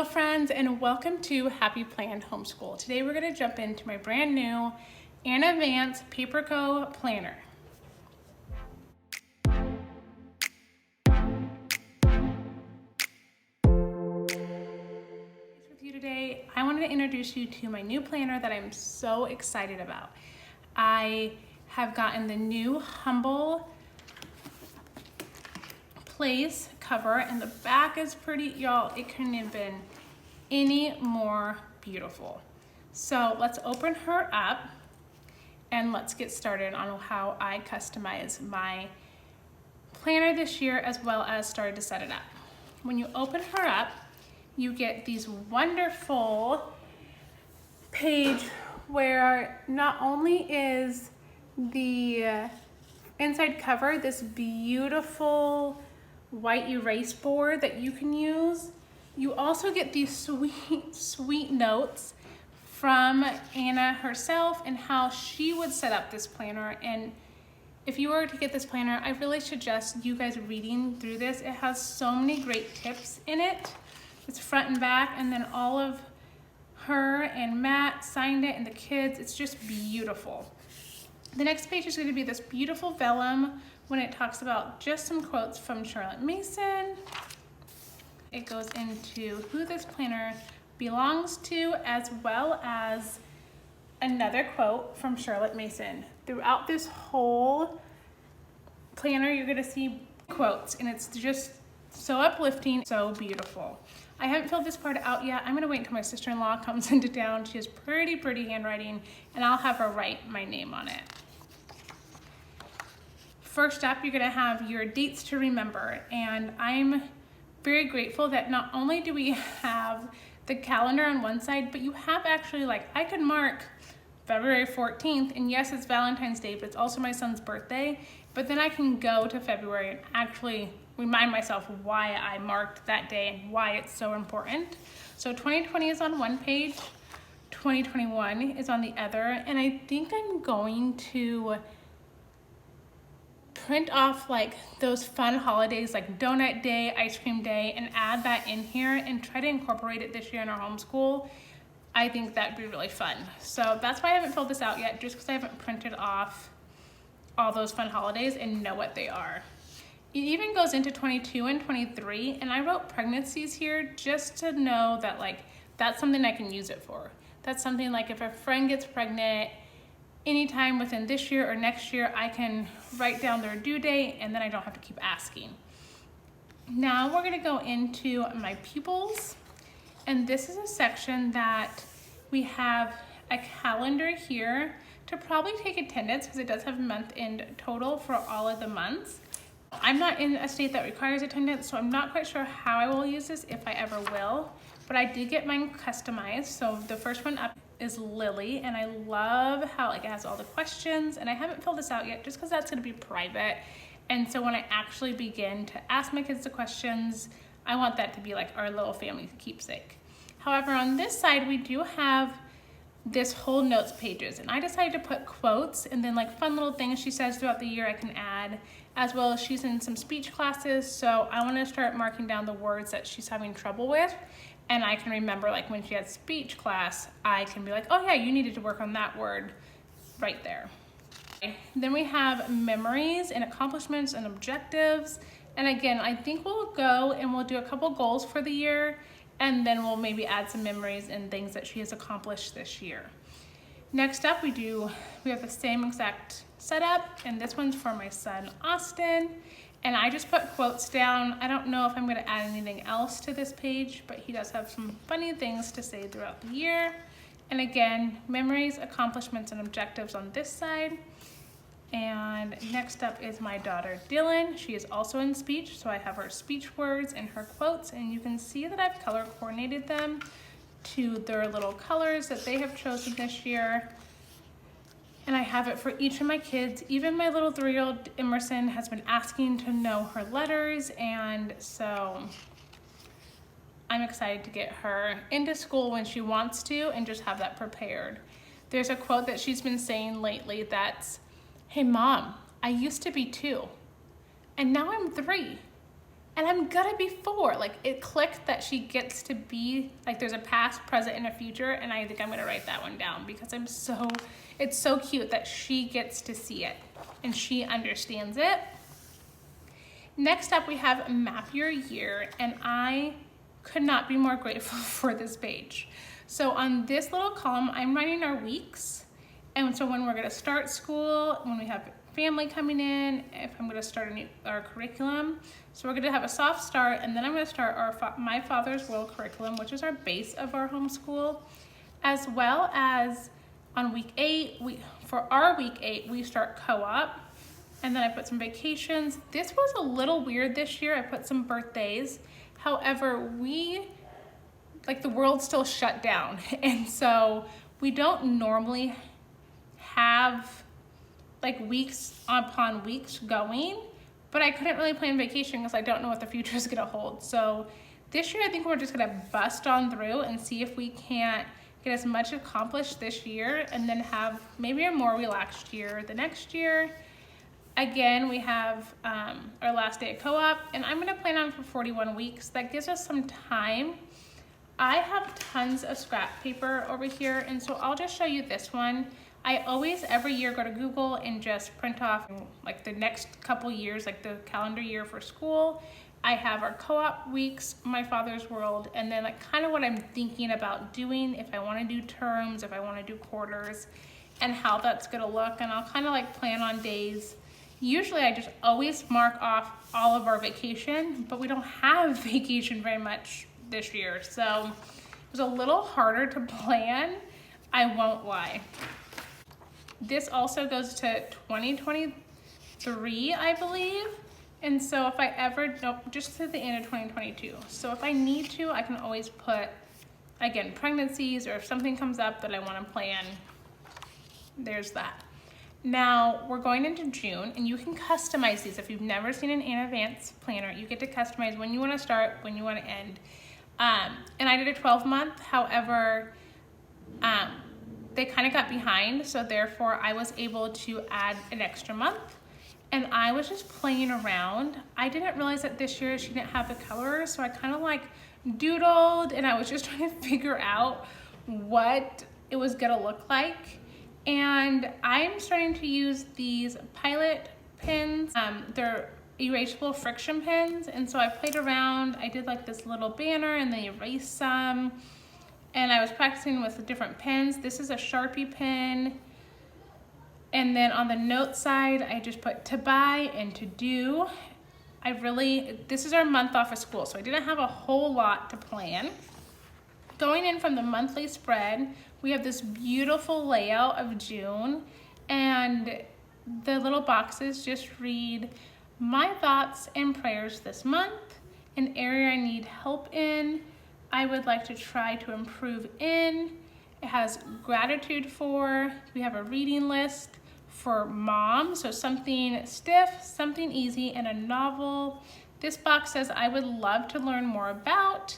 Hello friends, and welcome to Happy Planned Homeschool. Today we're going to jump into my brand new Anna Vance Paper Co. planner. With you today, I wanted to introduce you to my new planner that I'm so excited about. I have gotten the new Humble Place cover, and the back is pretty, y'all. It couldn't have been any more beautiful. So let's open her up and let's get started on how I customize my planner this year, as well as started to set it up. When you open her up, you get these wonderful page where not only is the inside cover this beautiful white erase board that you can use, you also get these sweet notes from Anna herself and how she would set up this planner. And if you were to get this planner, I really suggest you guys reading through this. It has so many great tips in it. It's front and back, and then all of her and Matt signed it and the kids. It's just beautiful. The next page is going to be this beautiful vellum when it talks about just some quotes from Charlotte Mason. It goes into who this planner belongs to, as well as another quote from Charlotte Mason. Throughout this whole planner, you're gonna see quotes, and it's just so uplifting, so beautiful. I haven't filled this part out yet. I'm gonna wait until my sister-in-law comes into town. She has pretty handwriting, and I'll have her write my name on it. First up, you're gonna have your dates to remember, and I'm very grateful that not only do we have the calendar on one side, but you have actually, like, I could mark February 14th, and yes, it's Valentine's Day, but it's also my son's birthday, but then I can go to February and actually remind myself why I marked that day and why it's so important. So 2020 is on one page, 2021 is on the other, and I think I'm going to print off like those fun holidays like donut day, ice cream day, and add that in here and try to incorporate it this year in our homeschool. I think that'd be really fun. So that's why I haven't filled this out yet, just because I haven't printed off all those fun holidays and know what they are. It even goes into 22 and 23, and I wrote pregnancies here just to know that, like, that's something I can use it for. That's something like if a friend gets pregnant anytime within this year or next year, I can write down their due date, and then I don't have to keep asking. Now we're gonna go into my pupils, and this is a section that we have a calendar here to probably take attendance, because it does have month end total for all of the months. I'm not in a state that requires attendance, so I'm not quite sure how I will use this, if I ever will, but I did get mine customized. So the first one up is Lily, and I love how, like, it has all the questions, and I haven't filled this out yet just because that's going to be private. And so when I actually begin to ask my kids the questions, I want that to be like our little family keepsake. However, on this side, we do have this whole notes pages, and I decided to put quotes and then like fun little things she says throughout the year I can add, as well as she's in some speech classes, so I want to start marking down the words that she's having trouble with. And I can remember, like, when she had speech class, I can be like, oh yeah, you needed to work on that word right there. Okay. Then we have memories and accomplishments and objectives. And again, I think we'll go and we'll do a couple goals for the year, and then we'll maybe add some memories and things that she has accomplished this year. Next up, we have the same exact setup, and this one's for my son, Austin. And I just put quotes down. I don't know if I'm gonna add anything else to this page, but he does have some funny things to say throughout the year. And again, memories, accomplishments, and objectives on this side. And next up is my daughter, Dylan. She is also in speech, so I have her speech words and her quotes, and you can see that I've color coordinated them to their little colors that they have chosen this year. And I have it for each of my kids. Even my little 3-year-old Emerson has been asking to know her letters, and so I'm excited to get her into school when she wants to and just have that prepared. There's a quote that she's been saying lately that's, "Hey mom, I used to be 2, and now I'm 3, And I'm gonna be 4. Like, it clicked that she gets to be, like, there's a past, present, and a future, and I think I'm gonna write that one down because it's so cute that she gets to see it and she understands it. Next up, we have Map Your Year, and I could not be more grateful for this page. So on this little column, I'm writing our weeks. And so when we're gonna start school, when we have family coming in, if I'm gonna start our curriculum. So we're gonna have a soft start, and then I'm gonna start My Father's World curriculum, which is our base of our homeschool, as well as on week 8, for our week 8, we start co-op, and then I put some vacations. This was a little weird this year. I put some birthdays. However, the world still shut down, and so we don't normally have like weeks upon weeks going, but I couldn't really plan vacation because I don't know what the future is gonna hold. So this year I think we're just gonna bust on through and see if we can't get as much accomplished this year and then have maybe a more relaxed year the next year. Again, we have our last day of co-op, and I'm gonna plan on for 41 weeks. That gives us some time. I have tons of scrap paper over here, and so I'll just show you this one. I always, every year, go to Google and just print off like the next couple years, like the calendar year for school. I have our co-op weeks, My Father's World, and then like kind of what I'm thinking about doing, if I wanna do terms, if I wanna do quarters, and how that's gonna look. And I'll kind of like plan on days. Usually I just always mark off all of our vacation, but we don't have vacation very much this year. So it was a little harder to plan, I won't lie. This also goes to 2023, I believe. And so if I just to the end of 2022. So if I need to, I can always put, again, pregnancies, or if something comes up that I want to plan, there's that. Now we're going into June, and you can customize these. If you've never seen an Anna Vance planner, you get to customize when you want to start, when you want to end. And I did a 12-month, however, they kind of got behind, so therefore I was able to add an extra month, and I was just playing around. I didn't realize that this year she didn't have the colors, so I kind of like doodled, and I was just trying to figure out what it was gonna look like. And I'm starting to use these Pilot pins. They're erasable friction pins, and so I played around. I did like this little banner and then erased some, and I was practicing with different pens. This is a Sharpie pen, and then on the note side I just put to buy and to do. This is our month off of school, so I didn't have a whole lot to plan. Going in from the monthly spread, we have this beautiful layout of June, and the little boxes just read my thoughts and prayers this month, an area I need help in, I would like to try to improve in. It has gratitude for, we have a reading list for mom, so something stiff, something easy, and a novel. This box says I would love to learn more about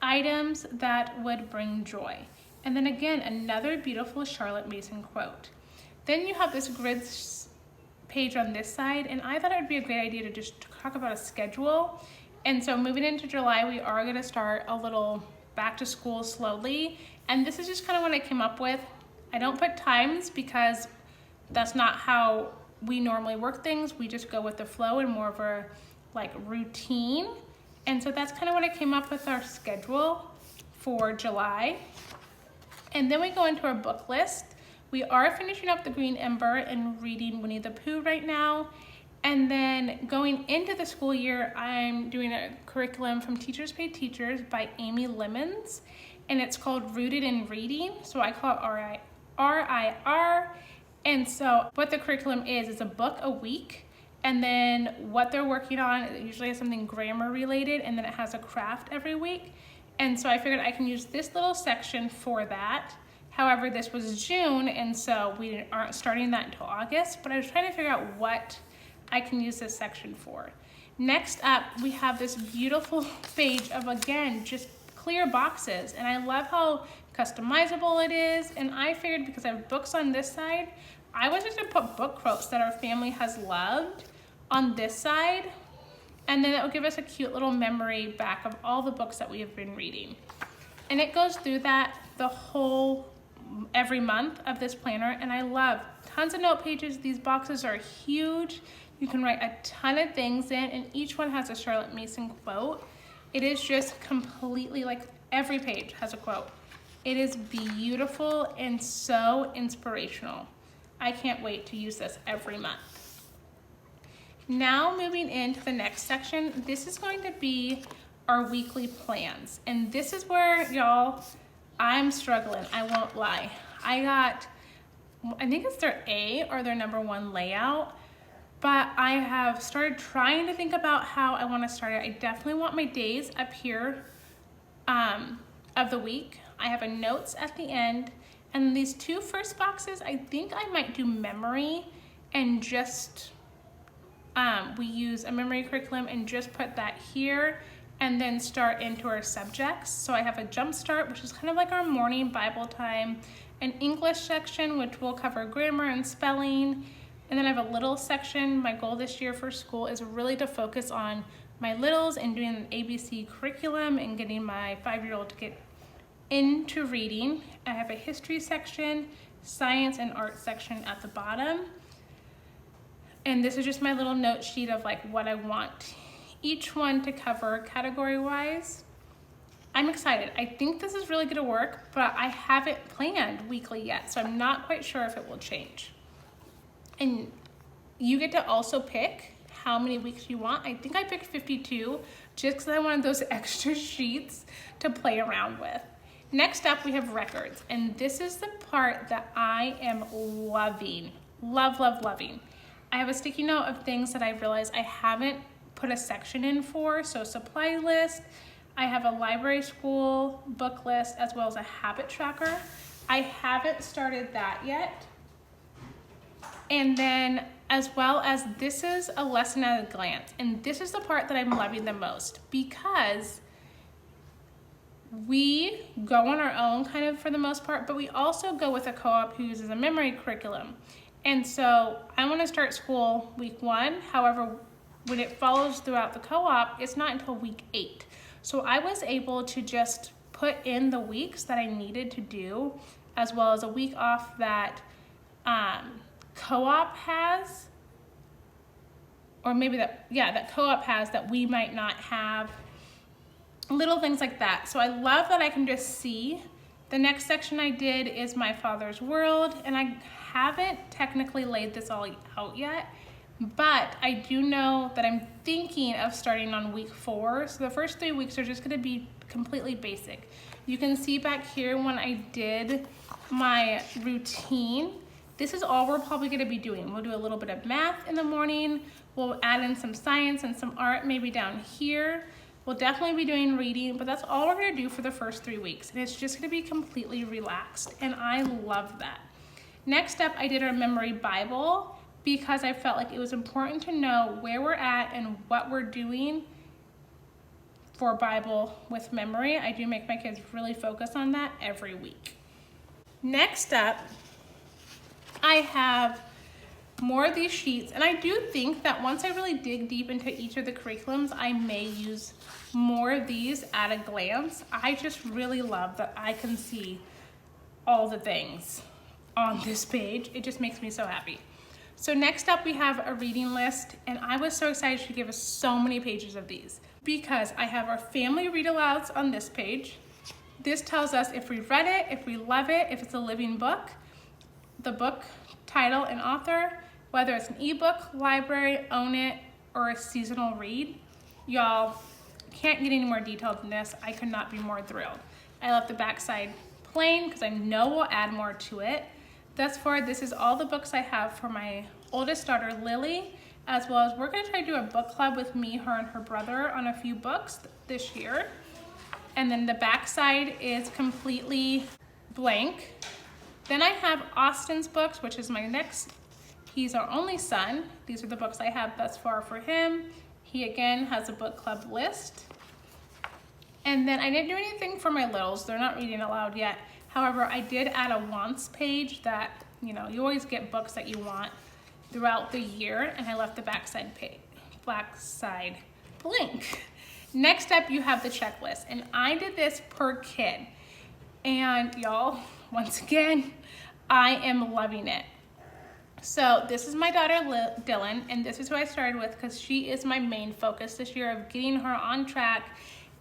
items that would bring joy. And then again, another beautiful Charlotte Mason quote. Then you have this grid page on this side, and I thought it would be a great idea to just talk about a schedule. And so moving into July, we are gonna start a little back to school slowly. And this is just kind of what I came up with. I don't put times because that's not how we normally work things. We just go with the flow and more of a like routine. And so that's kind of what I came up with our schedule for July. And then we go into our book list. We are finishing up The Green Ember and reading Winnie the Pooh right now. And then going into the school year, I'm doing a curriculum from Teachers Pay Teachers by Amy Lemons, and it's called Rooted in Reading. So I call it RIR. And so what the curriculum is a book a week, and then what they're working on, it usually has something grammar related, and then it has a craft every week. And so I figured I can use this little section for that. However, this was June, and so we aren't starting that until August, but I was trying to figure out what I can use this section for. Next up, we have this beautiful page of, again, just clear boxes. And I love how customizable it is. And I figured because I have books on this side, I was just gonna put book quotes that our family has loved on this side. And then it will give us a cute little memory back of all the books that we have been reading. And it goes through that every month of this planner, and I love tons of note pages. These boxes are huge. You can write a ton of things in, and each one has a Charlotte Mason quote. It is just completely, like, every page has a quote. It is beautiful and so inspirational. I can't wait to use this every month. Now moving into the next section, this is going to be our weekly plans. And this is where, y'all, I'm struggling, I won't lie. I think it's their A or their #1 layout, but I have started trying to think about how I want to start it. I definitely want my days up here of the week. I have a notes at the end, and these 2 first boxes, I think I might do memory and just, we use a memory curriculum and just put that here and then start into our subjects. So I have a jump start, which is kind of like our morning Bible time, an English section, which will cover grammar and spelling. And then I have a little section. My goal this year for school is really to focus on my littles and doing an ABC curriculum and getting my 5-year-old to get into reading. I have a history section, science and art section at the bottom. And this is just my little note sheet of like what I want each one to cover category-wise. I'm excited. I think this is really gonna work, but I haven't planned weekly yet, so I'm not quite sure if it will change. And you get to also pick how many weeks you want. I think I picked 52 just because I wanted those extra sheets to play around with. Next up, we have records, and this is the part that I am loving. Loving. I have a sticky note of things that I realized I haven't put a section in for, so supply list. I have a library school book list as well as a habit tracker. I haven't started that yet. And then as well as this is a lesson at a glance. And this is the part that I'm loving the most because we go on our own kind of for the most part, but we also go with a co-op who uses a memory curriculum. And so I want to start school week 1. However, when it follows throughout the co-op, it's not until week 8. So I was able to just put in the weeks that I needed to do, as well as a week off that co-op has, or maybe that co-op has that we might not have, little things like that. So I love that I can just see. The next section I did is My Father's World, and I haven't technically laid this all out yet, but I do know that I'm thinking of starting on week 4. So the first 3 weeks are just gonna be completely basic. You can see back here when I did my routine, this is all we're probably gonna be doing. We'll do a little bit of math in the morning. We'll add in some science and some art maybe down here. We'll definitely be doing reading, but that's all we're gonna do for the first 3 weeks. And it's just gonna be completely relaxed, and I love that. Next up, I did our memory Bible because I felt like it was important to know where we're at and what we're doing for Bible with memory. I do make my kids really focus on that every week. Next up, I have more of these sheets, and I do think that once I really dig deep into each of the curriculums, I may use more of these at a glance. I just really love that I can see all the things on this page. It just makes me so happy. So next up we have a reading list, and I was so excited to give us so many pages of these because I have our family read alouds on this page. This tells us if we read it, if we love it, if it's a living book, the book title and author, whether it's an ebook, library, own it, or a seasonal read. Y'all, can't get any more detailed than this. I could not be more thrilled. I left the backside plain because I know we'll add more to it. Thus far, this is all the books I have for my oldest daughter, Lily, as well as we're gonna try to do a book club with me, her, and her brother on a few books this year. And then the backside is completely blank. Then I have Austin's books, which is my next. He's our only son. These are the books I have thus far for him. He again has a book club list. And then I didn't do anything for my littles. They're not reading aloud yet. However, I did add a wants page that, you always get books that you want throughout the year, and I left the backside blank. Next up, you have the checklist, and I did this per kid. And y'all, once again, I am loving it. So this is my daughter, Dylan, and this is who I started with because she is my main focus this year of getting her on track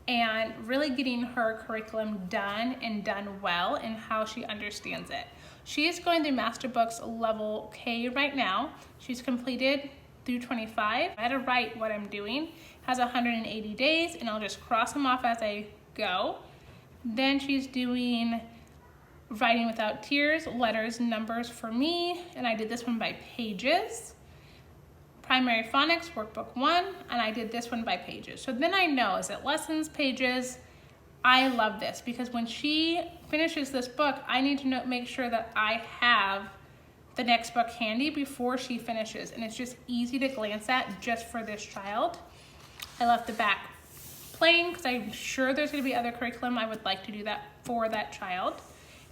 and really getting her curriculum done and done well and how she understands it. She is going through Master Books Level K right now. She's completed through 25. I had to write what I'm doing. Has 180 days, and I'll just cross them off as I go. Then she's doing Writing Without Tears, Letters, Numbers for Me, and I did this one by pages. Primary Phonics, Workbook 1, and I did this one by pages. So then I know, is it lessons, pages? I love this because when she finishes this book, I need to make sure that I have the next book handy before she finishes, and it's just easy to glance at just for this child. I left the back plain because I'm sure there's going to be other curriculum I would like to do that for that child.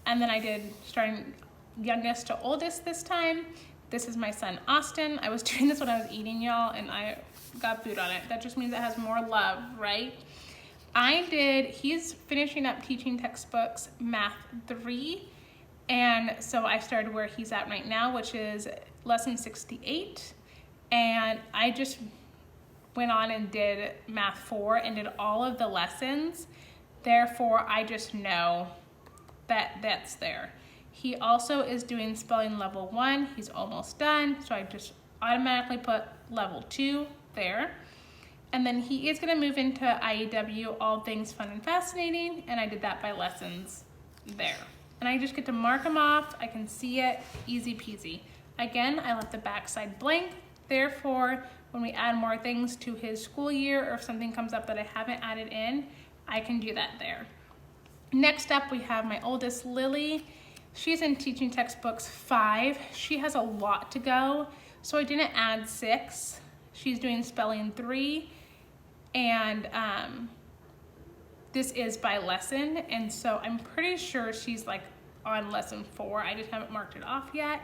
And then I did starting youngest to oldest this time. This is my son, Austin. I was doing this when I was eating, y'all, and I got food on it. That just means it has more love, right? He's finishing up teaching textbooks, Math 3. And so I started where he's at right now, which is lesson 68. And I just went on and did Math 4 and did all of the lessons. Therefore, I just know that that's there. He also is doing spelling level 1. He's almost done, so I just automatically put level 2 there. And then he is going to move into IEW, All Things Fun and Fascinating, and I did that by lessons there. And I just get to mark them off. I can see it, easy peasy. Again, I left the backside blank. Therefore, when we add more things to his school year, or if something comes up that I haven't added in, I can do that there. Next up, we have my oldest, Lily. She's in teaching textbooks 5. She has a lot to go, so I didn't add 6. She's doing spelling 3, and this is by lesson, and so I'm pretty sure she's like on lesson 4. I just haven't marked it off yet.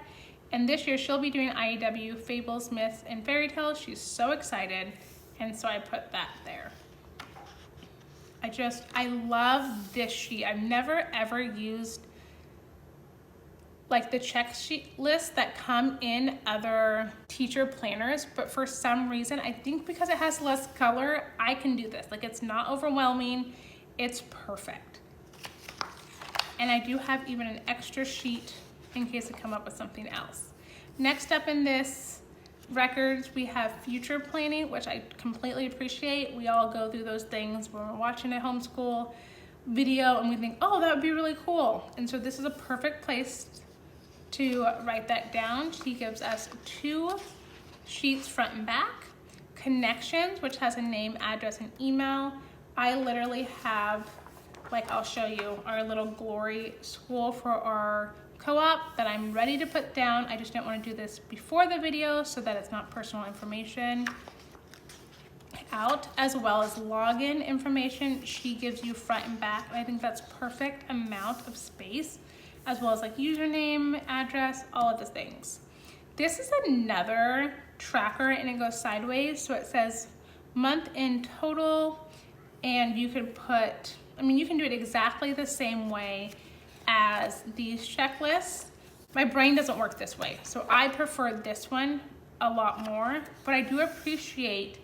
And this year she'll be doing IEW, Fables, Myths, and Fairy Tales. She's so excited, and so I put that there. I love this sheet. I've never ever used like the check sheet lists that come in other teacher planners, but for some reason, I think because it has less color, I can do this. Like, it's not overwhelming, it's perfect. And I do have even an extra sheet in case I come up with something else. Next up in this records, we have future planning, which I completely appreciate. We all go through those things when we're watching a homeschool video and we think, oh, that would be really cool. And so this is a perfect place to write that down. She gives us 2 sheets front and back. Connections, which has a name, address, and email. I literally have, like, I'll show you our little glory school for our co-op that I'm ready to put down. I just didn't want to do this before the video so that it's not personal information out, as well as login information. She gives you front and back, and I think that's perfect amount of space, as well as like username, address, all of the things. This is another tracker, and it goes sideways, so it says month in total, and you can put, you can do it exactly the same way as these checklists. My brain doesn't work this way, so I prefer this one a lot more, but I do appreciate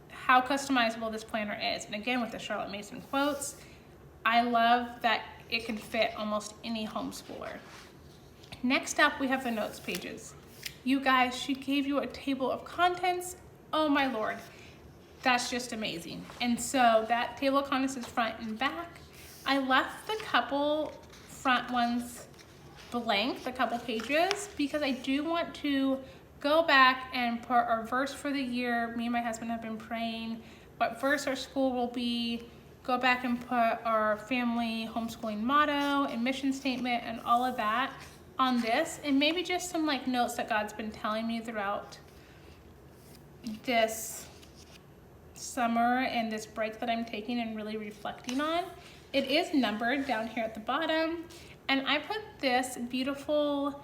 how customizable this planner is. And again, with the Charlotte Mason quotes, I love that it can fit almost any homeschooler. Next up, we have the notes pages. You guys, she gave you a table of contents. Oh my Lord, that's just amazing. And so that table of contents is front and back. I left the couple front ones blank, the couple pages, because I do want to go back and put our verse for the year. Me and my husband have been praying what verse our school will be, go back and put our family homeschooling motto and mission statement and all of that on this, and maybe just some like notes that God's been telling me throughout this summer and this break that I'm taking and really reflecting on. It is numbered down here at the bottom, and I put this beautiful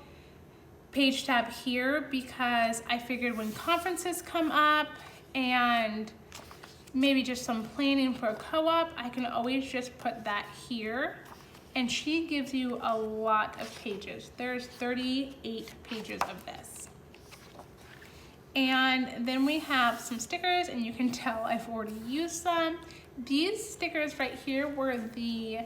page tab here because I figured when conferences come up and maybe just some planning for a co-op, I can always just put that here. And she gives you a lot of pages. There's 38 pages of this. And then we have some stickers, and you can tell I've already used some. These stickers right here were the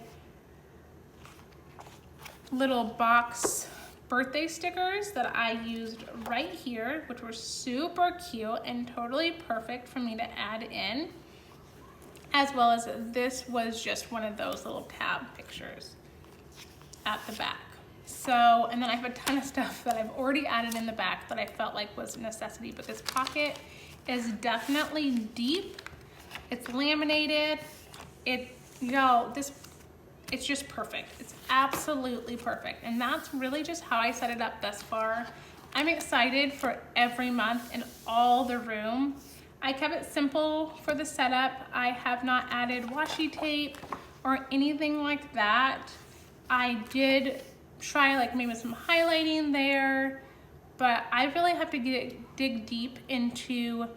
little box birthday stickers that I used right here, which were super cute and totally perfect for me to add in. As well as this was just one of those little tab pictures at the back. So, and then I have a ton of stuff that I've already added in the back that I felt like was a necessity, but this pocket is definitely deep. It's laminated. It's just perfect. It's absolutely perfect. And that's really just how I set it up thus far. I'm excited for every month in all the room. I kept it simple for the setup. I have not added washi tape or anything like that. I did try like maybe some highlighting there, but I really have to dig deep into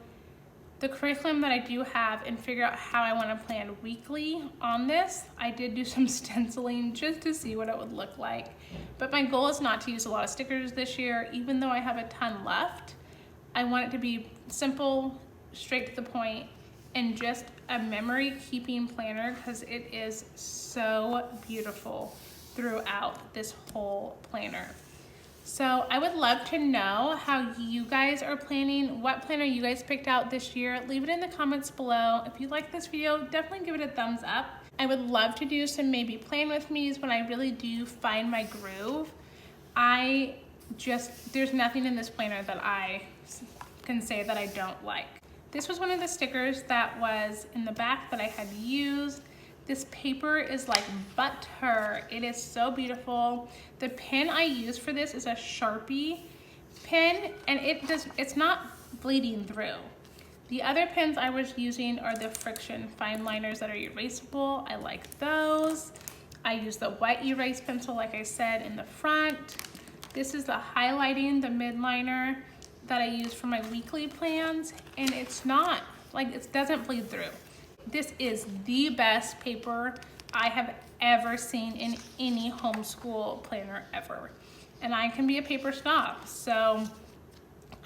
the curriculum that I do have and figure out how I want to plan weekly on this. I did do some stenciling just to see what it would look like, but my goal is not to use a lot of stickers this year, even though I have a ton left. I want it to be simple, straight to the point, and just a memory keeping planner because it is so beautiful throughout this whole planner. So I would love to know how you guys are planning, what planner you guys picked out this year. Leave it in the comments below. If you like this video, definitely give it a thumbs up. I would love to do some maybe plan with me's when I really do find my groove. There's nothing in this planner that I can say that I don't like. This was one of the stickers that was in the back that I had used. This paper is like butter. It is so beautiful. The pen I use for this is a Sharpie pen, and it's not bleeding through. The other pens I was using are the Friction fine liners that are erasable. I like those. I use the white erase pencil, like I said, in the front. This is the highlighting, the midliner that I use for my weekly plans, and it's not, like, it doesn't bleed through. This is the best paper I have ever seen in any homeschool planner ever. And I can be a paper snob, so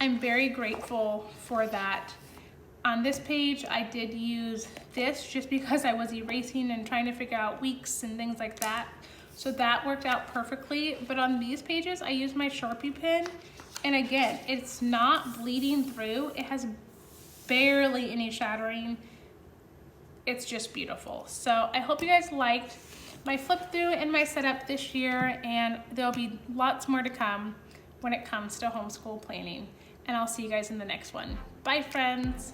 I'm very grateful for that. On this page, I did use this just because I was erasing and trying to figure out weeks and things like that. So that worked out perfectly. But on these pages, I used my Sharpie pen. And again, it's not bleeding through. It has barely any shattering. It's just beautiful. So I hope you guys liked my flip through and my setup this year, and there'll be lots more to come when it comes to homeschool planning. And I'll see you guys in the next one. Bye, friends.